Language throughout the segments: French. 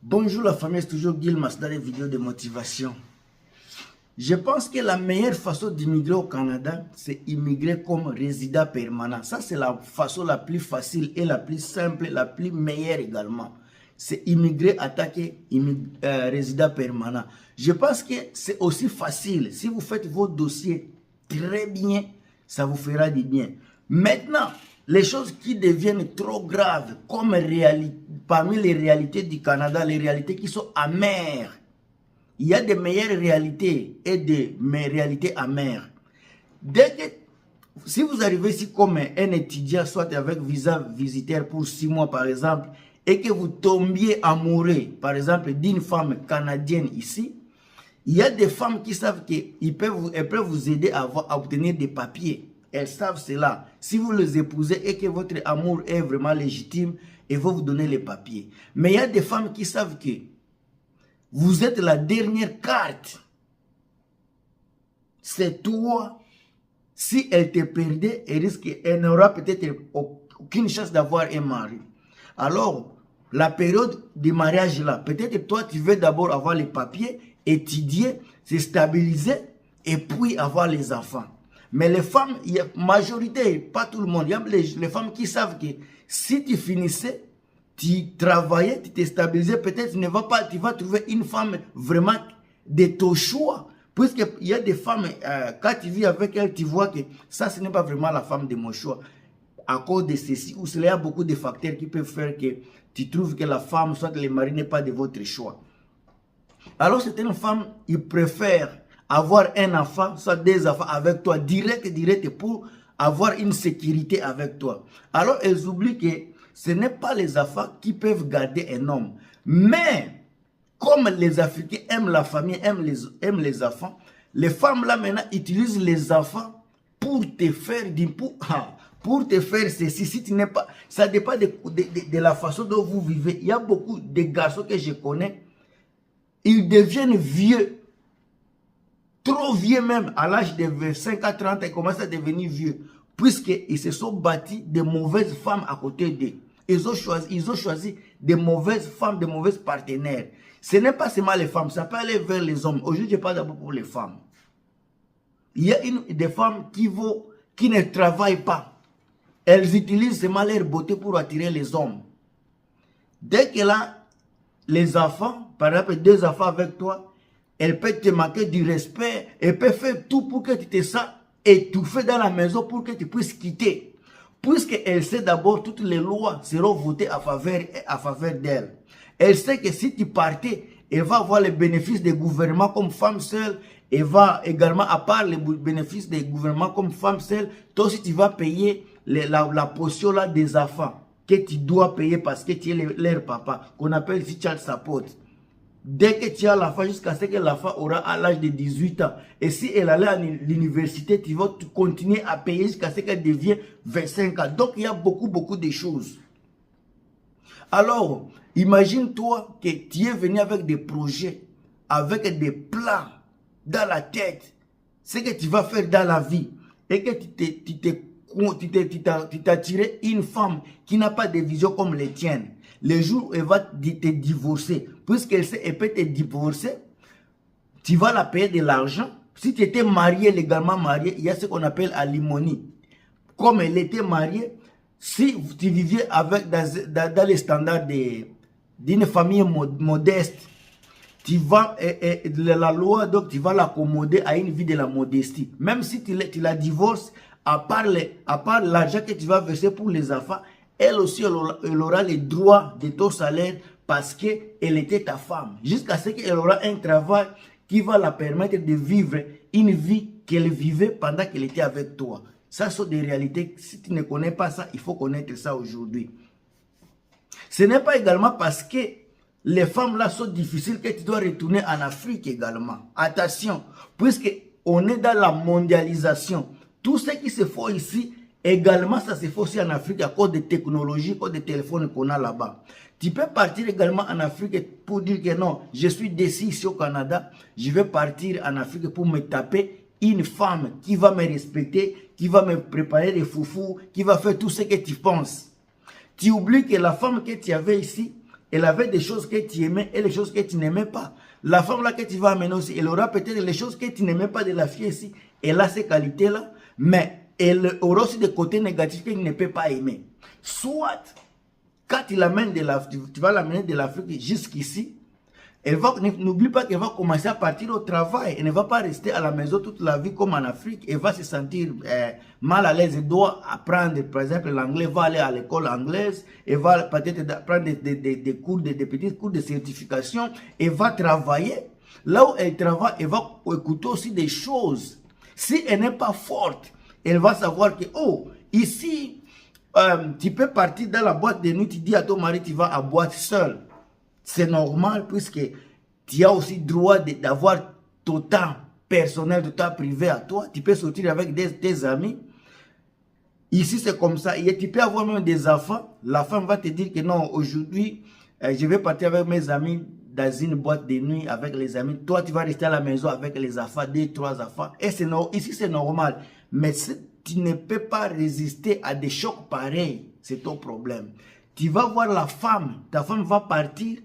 Bonjour la famille, c'est toujours Gilmas dans les vidéos de motivation. Je pense que la meilleure façon d'immigrer au Canada, c'est immigrer comme résident permanent. Ça, c'est la façon la plus facile et la plus simple, la plus meilleure également. C'est immigrer en tant que résident permanent. Je pense que c'est aussi facile. Si vous faites vos dossiers très bien, ça vous fera du bien. Maintenant, les choses qui deviennent trop graves, comme parmi les réalités du Canada, les réalités qui sont amères, il y a des meilleures réalités et des réalités amères. Dès que, si vous arrivez ici comme un étudiant, soit avec visa visiteur pour 6 mois par exemple, et que vous tombiez amoureux, par exemple, d'une femme canadienne ici, il y a des femmes qui savent qu'elles peuvent vous aider à obtenir des papiers. Elles savent cela. Si vous les épousez et que votre amour est vraiment légitime, elles vont vous donner les papiers. Mais il y a des femmes qui savent que vous êtes la dernière carte. C'est toi. Si elle te perdait, elle n'aura peut-être aucune chance d'avoir un mari. Alors, la période du mariage là, peut-être toi tu veux d'abord avoir les papiers, étudier, se stabiliser et puis avoir les enfants. Mais les femmes, il y a majorité, pas tout le monde, il y a les femmes qui savent que si tu finissais, tu travaillais, tu te stabilisais, peut-être tu vas trouver une femme vraiment de ton choix. Puisqu'il y a des femmes, quand tu vis avec elles, tu vois que ça, ce n'est pas vraiment la femme de mon choix. À cause de ceci ou cela, il y a beaucoup de facteurs qui peuvent faire que tu trouves que la femme, soit le mari, n'est pas de votre choix. Alors, certaines femmes, ils préfèrent avoir un enfant, soit des enfants avec toi, direct, pour avoir une sécurité avec toi. Alors, elles oublient que ce n'est pas les enfants qui peuvent garder un homme. Mais, comme les Africains aiment la famille, aiment les enfants, les femmes là maintenant utilisent les enfants pour te faire pour te faire ceci. Si tu n'es pas, ça dépend de la façon dont vous vivez. Il y a beaucoup de garçons que je connais, ils deviennent vieux, trop vieux même, à l'âge de 25 à 30, ils commencent à devenir vieux, puisqu'ils se sont bâtis de mauvaises femmes à côté d'eux. Ils ont choisi de mauvaises femmes, de mauvaises partenaires. Ce n'est pas seulement les femmes, ça peut aller vers les hommes. Aujourd'hui, je parle d'abord pour les femmes. Il y a des femmes qui ne travaillent pas. Elles utilisent seulement leur beauté pour attirer les hommes. Dès qu'elle a les enfants, par exemple 2 enfants avec toi, elle peut te manquer du respect, elle peut faire tout pour que tu te sens étouffé dans la maison pour que tu puisses quitter. Puisqu'elle sait d'abord toutes les lois seront votées à faveur d'elle. Elle sait que si tu partais, elle va avoir les bénéfices des gouvernements comme femme seule. Elle va également, à part les bénéfices des gouvernements comme femme seule, toi aussi tu vas payer la portion là des enfants que tu dois payer parce que tu es leur papa, qu'on appelle ici child support. Dès que tu as l'enfant, jusqu'à ce que l'enfant aura à l'âge de 18 ans. Et si elle allait à l'université, tu vas continuer à payer jusqu'à ce qu'elle devienne 25 ans. Donc, il y a beaucoup de choses. Alors, imagine-toi que tu es venu avec des projets, avec des plans dans la tête. Ce que tu vas faire dans la vie. Et que tu t'as tiré une femme qui n'a pas de vision comme les tiennes. Le jour où elle va te divorcer, puisqu'elle sait qu'elle peut te divorcer, tu vas la payer de l'argent. Si tu étais marié, légalement marié, il y a ce qu'on appelle alimony. Comme elle était mariée, si tu vivais dans les standards d'une famille modeste, tu vas, la loi, donc tu vas l'accommoder à une vie de la modestie. Même si tu la divorces, à part l'argent que tu vas verser pour les enfants, elle aussi, elle aura les droits de ton salaire parce qu'elle était ta femme. Jusqu'à ce qu'elle aura un travail qui va la permettre de vivre une vie qu'elle vivait pendant qu'elle était avec toi. Ça sont des réalités. Si tu ne connais pas ça, il faut connaître ça aujourd'hui. Ce n'est pas également parce que les femmes là sont difficiles que tu dois retourner en Afrique également. Attention, puisqu'on est dans la mondialisation. Tout ce qui se fait ici, également, ça se fait aussi en Afrique à cause des technologies, à cause des téléphones qu'on a là-bas. Tu peux partir également en Afrique pour dire que non, je suis d'ici, ici au Canada, je vais partir en Afrique pour me taper une femme qui va me respecter, qui va me préparer des foufous, qui va faire tout ce que tu penses. Tu oublies que la femme que tu avais ici, elle avait des choses que tu aimais et les choses que tu n'aimais pas. La femme là que tu vas amener aussi, elle aura peut-être les choses que tu n'aimais pas de la fille ici. Elle a ces qualités-là, mais elle aura aussi des côtés négatifs qu'elle ne peut pas aimer. Soit, quand tu vas l'amener de l'Afrique jusqu'ici, n'oublie pas qu'elle va commencer à partir au travail. Elle ne va pas rester à la maison toute la vie comme en Afrique. Elle va se sentir mal à l'aise. Elle doit apprendre, par exemple, l'anglais. Elle va aller à l'école anglaise. Elle va peut-être prendre des cours, des petits cours de certification. Elle va travailler. Là où elle travaille, elle va écouter aussi des choses. Si elle n'est pas forte, elle va savoir que, oh, ici, tu peux partir dans la boîte de nuit. Tu dis à ton mari, tu vas à boîte seul. C'est normal puisque tu as aussi droit d'avoir ton temps personnel, ton temps privé à toi. Tu peux sortir avec tes amis. Ici, c'est comme ça. Et tu peux avoir même des enfants. La femme va te dire que non, aujourd'hui, je vais partir avec mes amis dans une boîte de nuit avec les amis. Toi, tu vas rester à la maison avec les enfants, 2, 3 enfants. Et ici, c'est normal. Mais si tu ne peux pas résister à des chocs pareils, c'est ton problème. Tu vas voir la femme, ta femme va partir.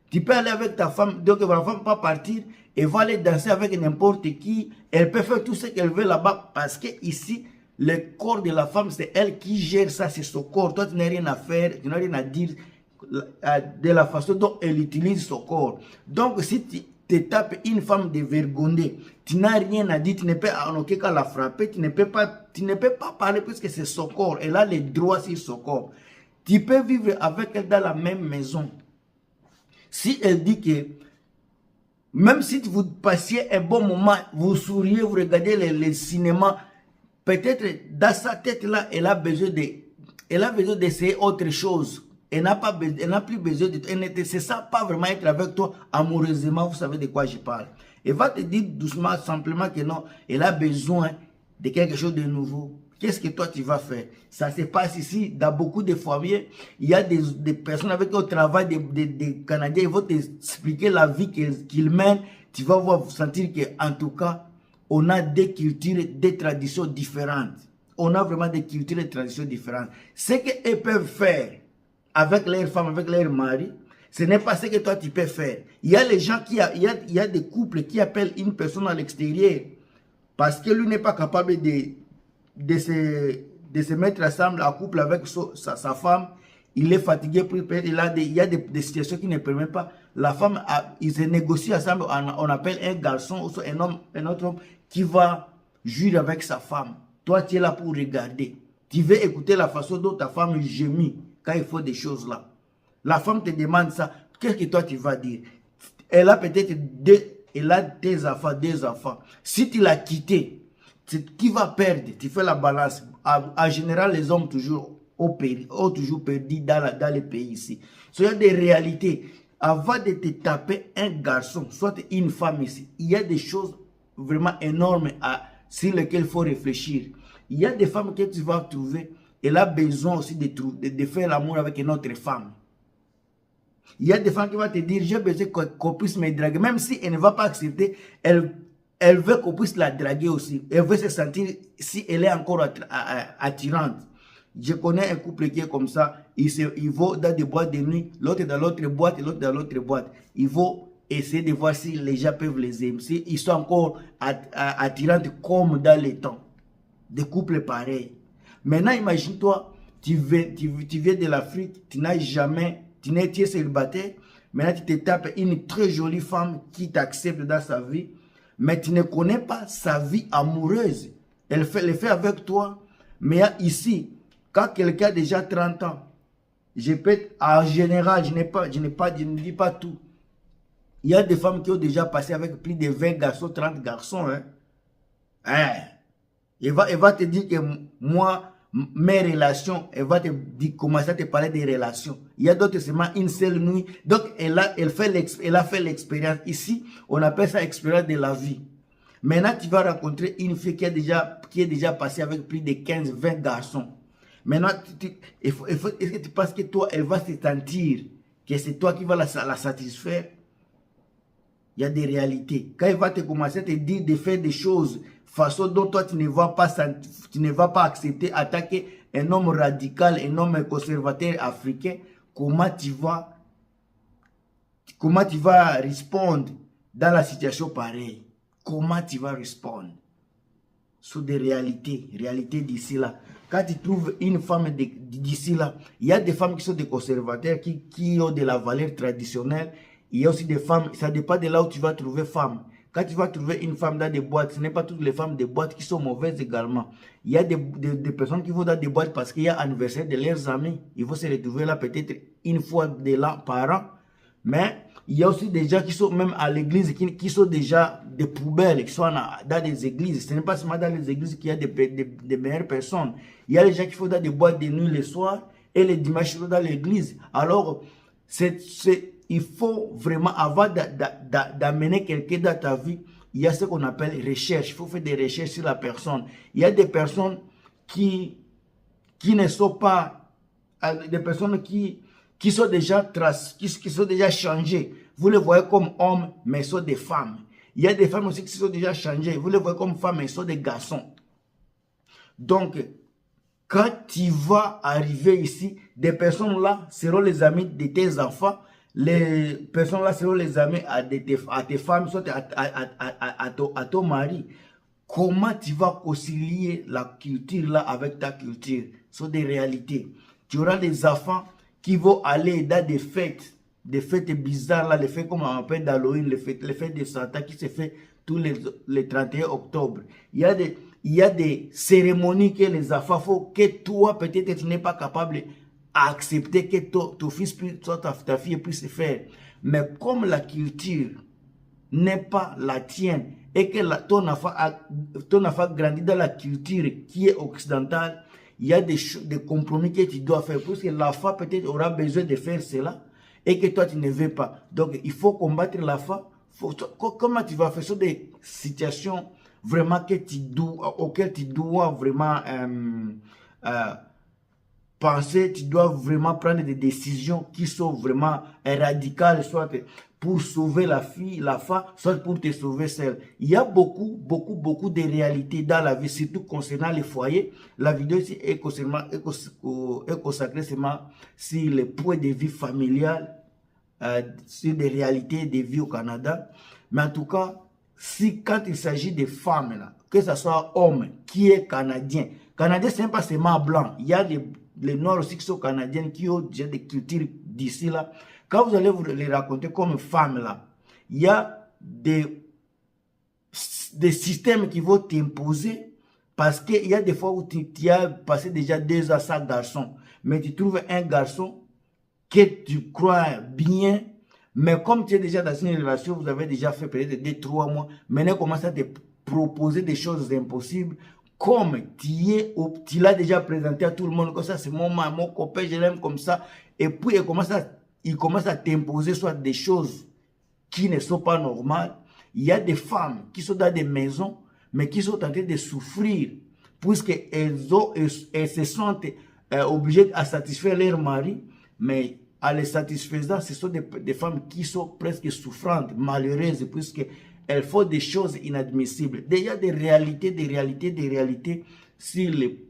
Tu peux aller avec ta femme, donc la femme va partir et va aller danser avec n'importe qui. Elle peut faire tout ce qu'elle veut là-bas parce que ici, le corps de la femme, c'est elle qui gère ça, c'est son corps. Toi, tu n'as rien à faire, tu n'as rien à dire de la façon dont elle utilise son corps. Donc, si tu te tapes une femme dévergondée, tu n'as rien à dire, tu ne peux en aucun cas la frapper, tu ne peux pas parler puisque c'est son corps. Elle a les droits sur son corps. Tu peux vivre avec elle dans la même maison. Si elle dit que, même si vous passiez un bon moment, vous souriez, vous regardez le cinéma, peut-être dans sa tête-là, elle a besoin d'essayer autre chose. Elle n'a plus besoin de toi. Elle ne se sent pas vraiment être avec toi amoureusement. Vous savez de quoi je parle. Elle va te dire doucement, simplement que non, elle a besoin de quelque chose de nouveau. Qu'est-ce que toi tu vas faire? Ça se passe ici, dans beaucoup de familles. Il y a des personnes avec qui on travaille, des Canadiens, ils vont t'expliquer la vie qu'ils mènent. Tu vas sentir qu'en tout cas, on a des cultures, des traditions différentes. On a vraiment des cultures et des traditions différentes. Ce qu'elles peuvent faire avec leurs femmes, avec leurs maris, ce n'est pas ce que toi tu peux faire. Il y a les gens il y a des couples qui appellent une personne à l'extérieur parce que lui n'est pas capable de se mettre ensemble en couple avec sa femme. Il est fatigué, il y a des situations qui ne permettent pas. La femme, ils se négocient ensemble, on appelle un garçon ou un autre homme qui va jouir avec sa femme. Toi, tu es là pour regarder. Tu veux écouter la façon dont ta femme gémit quand il faut des choses là. La femme te demande ça. Qu'est-ce que toi tu vas dire? Elle a peut-être des enfants. Si tu l'as quitté, qui va perdre? Tu fais la balance. En général, les hommes ont toujours perdu dans les pays ici. Il y a des réalités. Avant de te taper un garçon, soit une femme ici, il y a des choses vraiment énormes sur lesquelles il faut réfléchir. Il y a des femmes que tu vas trouver, elle a besoin aussi de faire l'amour avec une autre femme. Il y a des femmes qui vont te dire, j'ai besoin qu'on puisse me draguer. Même si elle ne va pas accepter, elle veut qu'on puisse la draguer aussi. Elle veut se sentir, si elle est encore attirante. Je connais un couple qui est comme ça. Ils vont dans des boîtes de nuit, l'autre dans l'autre boîte et l'autre dans l'autre boîte. Ils vont essayer de voir si les gens peuvent les aimer, si ils sont encore attirantes comme dans les temps. Des couples pareils. Maintenant, imagine-toi, tu viens de l'Afrique, tu es célibataire. Maintenant, tu te tapes une très jolie femme qui t'accepte dans sa vie, mais tu ne connais pas sa vie amoureuse. Elle fait avec toi. Mais ici, quand quelqu'un a déjà 30 ans, en général, je ne dis pas tout. Il y a des femmes qui ont déjà passé avec plus de 20 garçons, 30 garçons. Elle va te dire que moi, mes relations, elle va commencer à te parler des relations. Il y a d'autres seulement une seule nuit. Donc, elle a fait l'expérience. Ici, on appelle ça expérience de la vie. Maintenant, tu vas rencontrer une fille qui est déjà passée avec plus de 15, 20 garçons. Maintenant, est-ce que tu penses que toi, elle va se sentir que c'est toi qui vas la satisfaire? Il y a des réalités. Quand elle va commencer à te dire de faire des choses, façon dont toi, tu ne vas pas accepter, attaquer un homme radical, un homme conservateur africain, comment tu vas comment tu vas répondre dans la situation pareille? Comment tu vas répondre? Sur des réalités d'ici là. Quand tu trouves une femme d'ici là, il y a des femmes qui sont des conservateurs, qui ont de la valeur traditionnelle. Il y a aussi des femmes, ça dépend de là où tu vas trouver femme. Quand tu vas trouver une femme dans des boîtes, ce n'est pas toutes les femmes des boîtes qui sont mauvaises également. Il y a des personnes qui vont dans des boîtes parce qu'il y a anniversaire de leurs amis. Ils vont se retrouver là peut-être une fois de là par an. Mais il y a aussi des gens qui sont même à l'église, qui sont déjà des poubelles, qui sont dans des églises. Ce n'est pas seulement dans les églises qu'il y a des meilleures personnes. Il y a les gens qui font dans des boîtes de nuit le soir et les dimanches ils sont dans l'église. Alors, il faut vraiment, avant d'amener quelqu'un dans ta vie, il y a ce qu'on appelle recherche. Il faut faire des recherches sur la personne. Il y a des personnes qui ne sont pas, des personnes qui sont déjà qui sont déjà changées. Vous les voyez comme hommes, mais ils sont des femmes. Il y a des femmes aussi qui sont déjà changées. Vous les voyez comme femmes, mais ils sont des garçons. Donc, quand tu vas arriver ici, des personnes là seront les amis de tes enfants. Les personnes là seront les amis à tes femmes, soit à ton mari. Comment tu vas concilier la culture là avec ta culture? Ce sont des réalités. Tu auras des enfants qui vont aller dans des fêtes bizarres là, les fêtes comme on appelle d'Halloween, les fêtes de Santa qui se fait tous les 31 octobre. Il y a des cérémonies que les enfants font que toi peut-être tu n'es pas capable d'accepter que ton fils soit ta fille puisse faire. Mais comme la culture n'est pas la tienne et que ton enfant grandit dans la culture qui est occidentale, il y a des compromis que tu dois faire parce que l'enfant peut-être aura besoin de faire cela et que toi tu ne veux pas. Donc il faut combattre l'enfant. Comment tu vas faire? Ce sont des situations vraiment auxquelles tu dois vraiment penser, tu dois vraiment prendre des décisions qui sont vraiment radicales, soit pour sauver la femme, soit pour te sauver celle. Il y a beaucoup de réalités dans la vie, surtout concernant les foyers. La vidéo ici est consacrée seulement sur les points de vie familial, sur des réalités de vie au Canada. Mais en tout cas, quand il s'agit de femmes, là, que ce soit homme qui est canadien, ce n'est pas seulement blanc. Il y a les noirs aussi qui sont canadiens, qui ont déjà des cultures d'ici là. Quand vous allez vous les raconter comme femmes là, il y a des systèmes qui vont t'imposer parce qu'il y a des fois où tu as passé déjà 2 ans sans garçon, mais tu trouves un garçon que tu crois bien, mais comme tu es déjà dans une relation, vous avez déjà fait peut-être 2-3 mois, maintenant commence à te proposer des choses impossibles. Comme tu l'as déjà présenté à tout le monde, comme ça c'est mon copain, je l'aime comme ça, et puis il commence à t'imposer soit des choses qui ne sont pas normales. Il y a des femmes qui sont dans des maisons, mais qui sont en train de souffrir, puisqu'elles se sentent obligées à satisfaire leur mari, mais à les satisfaisant, ce sont des femmes qui sont presque souffrantes, malheureuses, puisqu'elles font des choses inadmissibles. Il y a des réalités sur les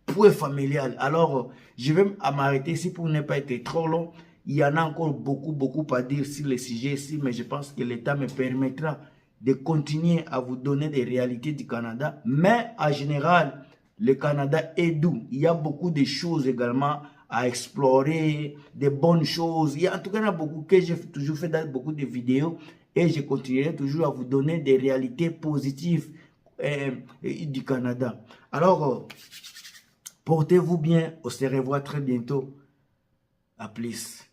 points familial. Alors, je vais m'arrêter ici pour ne pas être trop long. Il y en a encore beaucoup à dire sur le sujet ici, mais je pense que l'État me permettra de continuer à vous donner des réalités du Canada. Mais en général, le Canada est doux. Il y a beaucoup de choses également à explorer, des bonnes choses. En tout cas, il y en a beaucoup que j'ai toujours fait dans beaucoup de vidéos et je continuerai toujours à vous donner des réalités positives du Canada. Alors, portez-vous bien. On se revoit très bientôt. À plus.